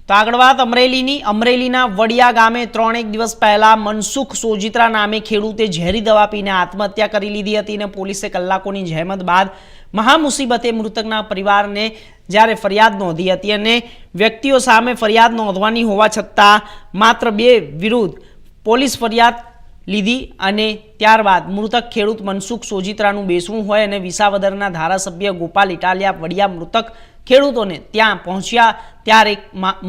તો આગળ વાત અમરેલીના વડિયા ગામે 3 દિવસ પહેલા મનસુખ સોજીત્રા નામે ખેડૂતે ઝેરી દવા પીને આત્મહત્યા કરી લીધી હતી અને પોલીસે કલાકોની જહેમત બાદ મહામુસીબતે મૃતકના પરિવારને જ્યારે ફરિયાદ નોંધી હતી અને વ્યક્તિઓ સામે ફરિયાદ નોંધવાની હોવા છતાં માત્ર 2 વિરુદ્ધ પોલીસ ફરિયાદ લીધી અને ત્યારબાદ મૃતક ખેડૂત મનસુખ સોજીત્રાનું બેસવું હોય અને વિસાવદરના ધારાસભ્ય ગોપાલ ઇટાલિયા વડિયા મૃતક ખેડૂતોને ત્યાં પહોંચ્યા ત્યારે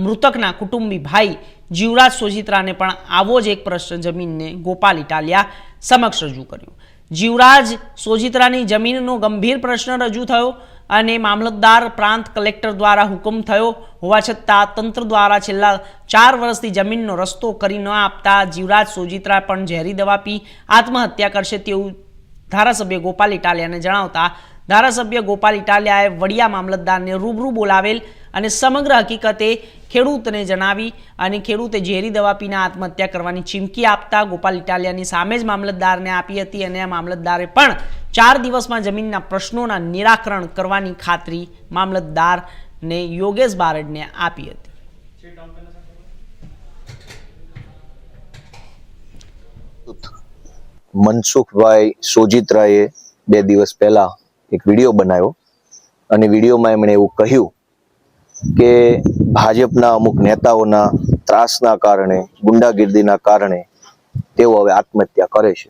મૃતકના કુટુંબી ભાઈ જીવરાજ સોજીત્રાને પણ આવો જ એક પ્રશ્ન જમીનને ગોપાલ ઇટાલિયા સમક્ષ રજૂ કર્યો। જીવરાજ સોજીત્રાની જમીનનો ગંભીર પ્રશ્ન રજૂ થયો અને મામલતદાર પ્રાંત કલેક્ટર દ્વારા હુકમ થયો હોવા છતાં તંત્ર દ્વારા છેલ્લા 4 વર્ષથી જમીનનો રસ્તો કરી ન આપતા જીવરાજ સોજીત્રા પણ ઝેરી દવા પી આત્મહત્યા કરશે તેવું ધારાસભ્ય ગોપાલ ઇટાલિયાને જણાવતા ધારાસભ્ય ગોપાલ ઇટાલિયાએ વડિયા મામલતદારને રૂબરૂ બોલાવેલ અને સમગ્ર હકીકતે ખેડૂતને જણાવી અને ખેડૂતે ઝેરી દવા પીને આત્મહત્યા કરવાની ચીમકી આપતા ગોપાલ ઇટાલિયાની સામે જ મામલતદારને આપી હતી અને આ મામલતદારે પણ 4 દિવસમાં જમીનના પ્રશ્નોના નિરાકરણ કરવાની ખાતરી મામલતદારને યોગેશ બારડને આપી હતી। મનસુખભાઈ સોજીત્રાએ 2 દિવસ પહેલા એક વિડીયો બનાવ્યો અને વિડીયોમાં એમણે એવું કહ્યું કે ભાજપના અમુક નેતાઓના ત્રાસના કારણે ગુંડાગીર્દીના કારણે તેઓ હવે આત્મહત્યા કરે છે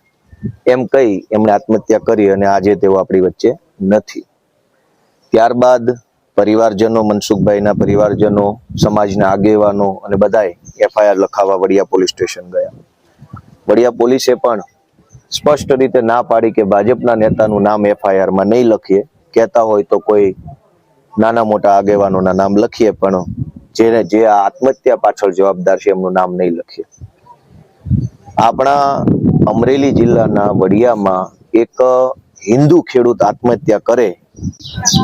એમ કહી એમણે આત્મહત્યા કરી અને આજે તેઓ આપણી વચ્ચે નથી। ત્યારબાદ પરિવારજનો મનસુખભાઈના પરિવારજનો સમાજના આગેવાનો અને બધાએ એફઆઈઆર લખાવવા વડિયા પોલીસ સ્ટેશન ગયા। વડિયા પોલીસે પણ સ્પષ્ટ રીતે ના પાડી કે ભાજપના નેતાનું નામ એફઆઈઆરમાં નહીં લખીએ, કહેતા હોય તો કોઈ નાના મોટા આગેવાનોના નામ લખીએ પણ જે આ આત્મહત્યા પાછળ જવાબદાર છે એમનું નામ નહીં લખીએ। આપણા અમરેલી જિલ્લાના વડિયામાં એક હિન્દુ ખેડૂત આત્મહત્યા કરે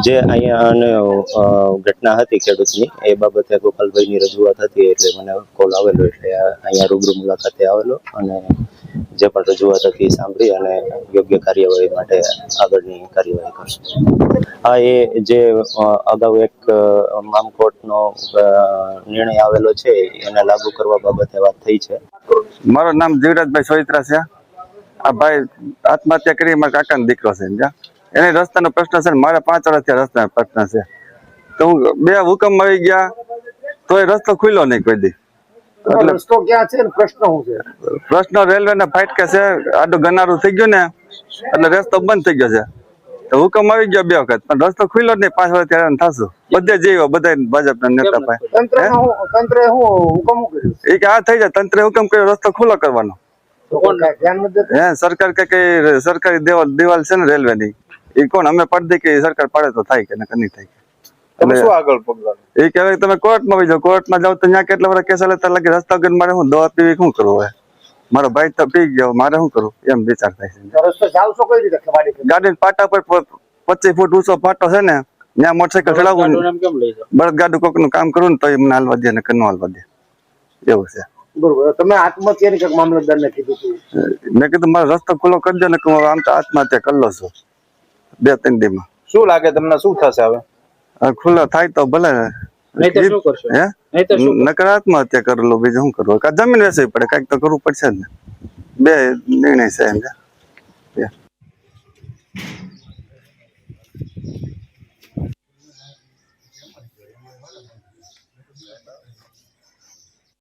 જે અહીંયા ઘટના હતી ખેડૂતની એ બાબતે ગોપાલભાઈની રજૂઆત હતી એટલે મને કોલ આવેલો એટલે અહીંયા રૂબરૂ મુલાકાતે આવેલો અને જે પણ રજૂઆત હતી સાંભળી અને યોગ્ય કાર્યવાહી માટે આગળની કાર્યવાહી કરશું। હા, એ જે અગાઉ એક મામકોર્ટનો નિર્ણય આવેલો છે એને લાગુ કરવા બાબતે વાત થઈ છે। મારું નામ જીવરાજભાઈ સોજીત્રા છે। આ ભાઈ આત્મહત્યા કરી મારા કાકાનો દીકરો છે, એને રસ્તાનો પ્રશ્ન છે, મારે 5 વર્ષથી રસ્તાનો પ્રશ્ન છે તો હું 2 હુકમ આવી ગયા તો એ રસ્તો ખુલ્યો નહીં કોઈ દી। એટલે રસ્તો ક્યાં છે ને પ્રશ્ન શું છે? પ્રશ્ન રેલવે ના ફાટકે છે, આડું ગનારું થઈ ગયું ને એટલે રસ્તો બંધ થઈ ગયો છે તો હુકમ આવી ગયો 2 વખત પણ રસ્તો ખુલ્યો જ નહીં। 5 વર્ષ હેરાન થશું બધે જઈએ બધા ભાજપના નેતા પાસે તંત્રે હુકમ કર્યું એ કે આ થઈ જાય તંત્રે હુકમ કર્યો રસ્તો ખુલ્લો કરવાનો સરકાર કે સરકારી દિવાલ છે ને રેલવે ની એ કોણ અમે પડદે કે સરકાર પાડે તો થાય કે નહીં થાય એ કહેવાય તમે કોર્ટમાં વહી જાઓ, કોર્ટમાં જાવ તો ત્યાં કેટલા બધા કેસ લેતા લાગે રસ્તા વગર મારે હું દવા પીવી શું કરવું હોય, મારો ભાઈ તો પી ગયો મારે શું કરવું એમ વિચાર થાય છે। ગાડી પાટા પર 25 ફૂટ ઊંચો પાટો છે ને ત્યાં મોટરસાયકલ ચડાવવું બળદગાડું કોક નું કામ કરવું ને તો એમને હાલવા દે ને ન હાલવા દે એવું છે। બરોબર, તમે આત્મહત્યાની કંઈક મામલતદારને કીધું હતું? મેં કીધું મારો રસ્તો ખુલ્લો કરી દો ને આમ તો આત્મહત્યા કરી લો છું 2-3 દીમાં। શું લાગે તમને શું થશે હવે? ખુલ્લો થાય તો ભલે, નકર આત્મહત્યા કરી લો, બીજું શું કરવું? જમીન વેચવી પડે, કઈક તો કરવું પડશે ને, 2 નિર્ણય છે એમ।